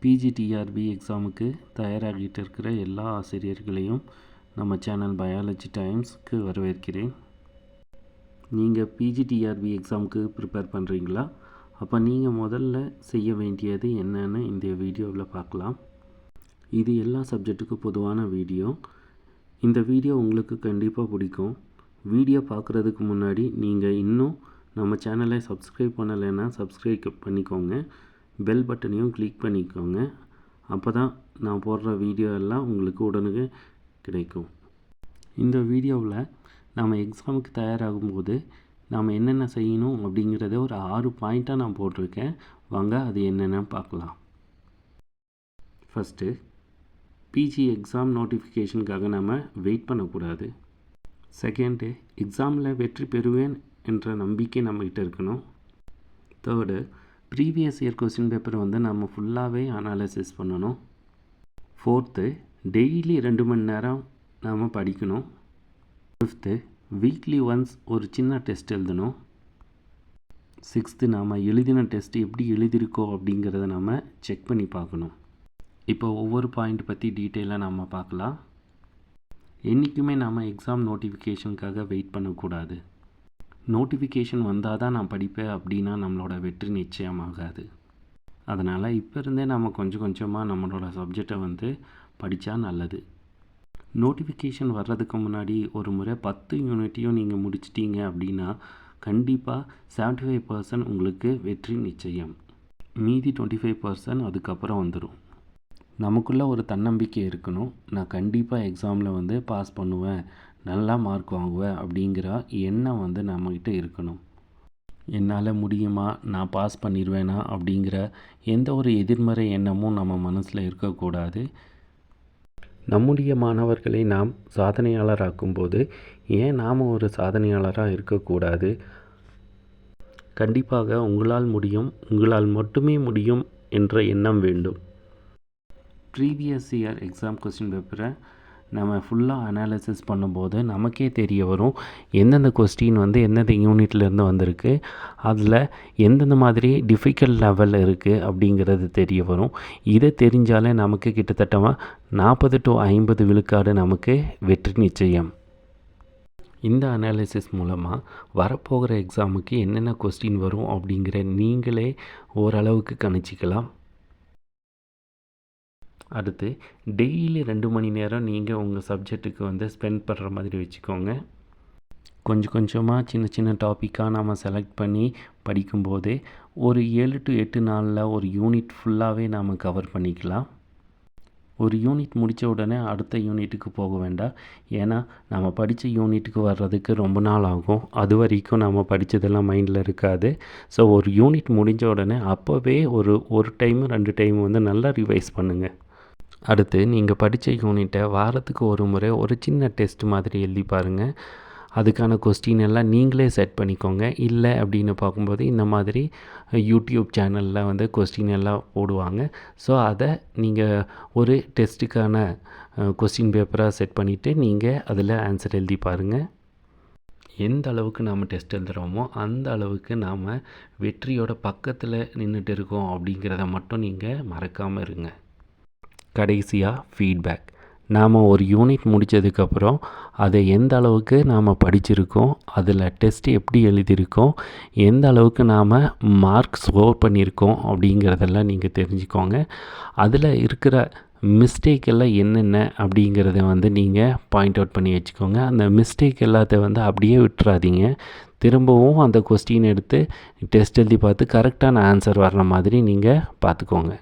PGTRB எக்ஸாமுக்கு தயாராகிட்டு இருக்கிற எல்லா ஆசிரியர்களையும் நம்ம சேனல் பயாலஜி டைம்ஸ்க்கு வரவேற்கிறேன். நீங்கள் பிஜிடிஆர்பி எக்ஸாமுக்கு ப்ரிப்பேர் பண்ணுறீங்களா? அப்போ நீங்கள் முதல்ல செய்ய வேண்டியது என்னென்னு இந்த வீடியோவில் பார்க்கலாம். இது எல்லா சப்ஜெக்ட்டுக்கும் பொதுவான வீடியோ. இந்த வீடியோ உங்களுக்கு கண்டிப்பாக பிடிக்கும். வீடியோ பார்க்குறதுக்கு முன்னாடி நீங்கள் இன்னும் நம்ம சேனலை சப்ஸ்கிரைப் பண்ணலைன்னா சப்ஸ்கிரைப் பண்ணிக்கோங்க. பெல் பட்டனையும் கிளிக் பண்ணிக்கோங்க. அப்போ தான் நான் போடுற வீடியோ எல்லாம் உங்களுக்கு உடனே கிடைக்கும். இந்த வீடியோவில் நாம் எக்ஸாமுக்கு தயாராகும்போது நாம் என்னென்ன செய்யணும் அப்படிங்கிறத ஒரு 6 பாயிண்ட்டாக நான் போட்டிருக்கேன். வாங்க அது என்னென்னு பார்க்கலாம். ஃபஸ்ட்டு, பிஜி எக்ஸாம் நோட்டிஃபிகேஷனுக்காக நம்ம வெயிட் பண்ணக்கூடாது. செகண்டு, எக்ஸாமில் வெற்றி பெறுவேன் என்ற நம்பிக்கை நம்மகிட்ட இருக்கணும். தேர்டு, ப்ரீவியஸ் இயர் கொஸ்டின் பேப்பரை நம்ம ஃபுல்லாகவே அனாலிசிஸ் பண்ணணும். ஃபோர்த்து, டெய்லி 2 மணி நேரம் நாம் படிக்கணும். ஃபிஃப்த்து, வீக்லி ஒன்ஸ் ஒரு சின்ன டெஸ்ட் எழுதணும். சிக்ஸ்த்து, நாம் எழுதின டெஸ்ட் எப்படி எழுதியிருக்கோம் அப்படிங்கிறத நம்ம செக் பண்ணி பார்க்கணும். இப்போ ஒவ்வொரு பாயிண்ட் பற்றி டீட்டெயிலாக நம்ம பார்க்கலாம். என்றைக்குமே நாம் எக்ஸாம் நோட்டிஃபிகேஷனுக்காக வெயிட் பண்ணக்கூடாது. நோட்டிஃபிகேஷன் வந்தால் தான் நான் படிப்பேன் அப்படின்னா நம்மளோட வெற்றி நிச்சயமாகாது. அதனால் இப்போ இருந்தே நம்ம கொஞ்சம் கொஞ்சமாக நம்மளோட சப்ஜெக்டை படித்தா நல்லது. நோட்டிஃபிகேஷன் வர்றதுக்கு முன்னாடி ஒரு முறை 10 யூனிட்டையும் நீங்கள் முடிச்சிட்டிங்க அப்படின்னா கண்டிப்பாக 75% உங்களுக்கு வெற்றி நிச்சயம். மீதி 25% அதுக்கப்புறம் வந்துடும். நமக்குள்ளே ஒரு தன்னம்பிக்கை இருக்கணும். நான் கண்டிப்பாக எக்ஸாமில் பாஸ் பண்ணுவேன், நல்லா மார்க் வாங்குவேன் அப்படிங்கிற எண்ணம் நம்மக்கிட்ட இருக்கணும். என்னால் முடியுமா, நான் பாஸ் பண்ணிடுவேனா அப்படிங்கிற எந்த ஒரு எதிர்மறை எண்ணமும் நம்ம மனசில் இருக்கக்கூடாது. நம்முடைய மாணவர்களை நாம் சாதனையாளராக்கும்போது ஏன் நாம் ஒரு சாதனையாளராக இருக்கக்கூடாது? கண்டிப்பாக உங்களால் முடியும், உங்களால் மட்டுமே முடியும் என்ற எண்ணம் வேண்டும். ப்ரீவியஸ் இயர் எக்ஸாம் கொஸ்டின் பேப்பரை நம்ம ஃபுல்லாக அனாலிசிஸ் பண்ணும்போது நமக்கே தெரிய வரும் எந்தெந்த கொஸ்டின் எந்தெந்த யூனிட்லேருந்து வந்திருக்கு, அதில் எந்தெந்த மாதிரி டிஃபிகல்ட் லெவல் இருக்குது அப்படிங்கிறது தெரிய வரும். இதை தெரிஞ்சாலே நமக்கு கிட்டத்தட்ட 40 to 50 விழுக்காடு நமக்கு வெற்றி நிச்சயம். இந்த அனாலிசிஸ் மூலமாக வரப்போகிற எக்ஸாமுக்கு என்னென்ன கொஸ்டின் வரும் அப்படிங்கிற நீங்களே ஓரளவுக்கு கணிச்சிக்கலாம். அடுத்து, டெய்லி 2 மணி நேரம் நீங்கள் உங்கள் சப்ஜெக்ட்டுக்கு ஸ்பெண்ட் பண்ணுற மாதிரி வச்சுக்கோங்க. கொஞ்சம் கொஞ்சமாக சின்ன சின்ன டாப்பிக்காக நாம் செலக்ட் பண்ணி படிக்கும்போதே ஒரு 7 to 8 நாளில் ஒரு யூனிட் ஃபுல்லாகவே நாம் கவர் பண்ணிக்கலாம். ஒரு யூனிட் முடித்த உடனே அடுத்த யூனிட்டுக்கு போக வேண்டாம். ஏன்னா நம்ம படித்த யூனிட்டுக்கு வர்றதுக்கு ரொம்ப நாள் ஆகும். அது வரைக்கும் நம்ம படித்ததெல்லாம் மைண்டில் இருக்காது. ஸோ ஒரு யூனிட் முடிஞ்ச உடனே அப்போவே ஒரு டைம் 2 டைம் நல்லா ரிவைஸ் பண்ணுங்கள். அடுத்து, நீங்கள் படித்த யூனிட்டை வாரத்துக்கு ஒரு முறை ஒரு சின்ன டெஸ்ட் மாதிரி எழுதி பாருங்கள். அதுக்கான கொஸ்டின் எல்லாம் நீங்களே செட் பண்ணிக்கோங்க. இல்லை அப்படின்னு பார்க்கும்போது இந்த மாதிரி யூடியூப் சேனலில் கொஸ்டின் எல்லாம் போடுவாங்க. ஸோ அதை நீங்கள் ஒரு டெஸ்ட்டுக்கான கொஸ்டின் பேப்பராக செட் பண்ணிவிட்டு நீங்கள் அதில் ஆன்சர் எழுதி பாருங்கள். எந்த அளவுக்கு நாம் டெஸ்ட் எழுதுகிறோமோ அந்த அளவுக்கு நாம் வெற்றியோட பக்கத்தில் நின்றுட்டு இருக்கோம் அப்படிங்கிறத மட்டும் நீங்கள் மறக்காமல் இருங்க. கடைசியாக ஃபீட்பேக். நாம் ஒரு யூனிட் முடித்ததுக்கப்புறம் அதை எந்த அளவுக்கு நாம் படிச்சிருக்கோம், அதில் டெஸ்ட் எப்படி எழுதியிருக்கோம், எந்த அளவுக்கு நாம் மார்க் ஸ்கோர் பண்ணியிருக்கோம் அப்படிங்கிறதெல்லாம் நீங்கள் தெரிஞ்சுக்கோங்க. அதில் இருக்கிற மிஸ்டேக் எல்லாம் என்னென்ன அப்படிங்கிறத நீங்கள் பாயிண்ட் அவுட் பண்ணி வச்சுக்கோங்க. அந்த மிஸ்டேக் எல்லாத்த அப்படியே விட்டுறாதீங்க. திரும்பவும் அந்த கொஸ்டின் எடுத்து டெஸ்ட் எழுதி பார்த்து கரெக்டான ஆன்சர் வர்ற மாதிரி நீங்கள் பார்த்துக்கோங்க.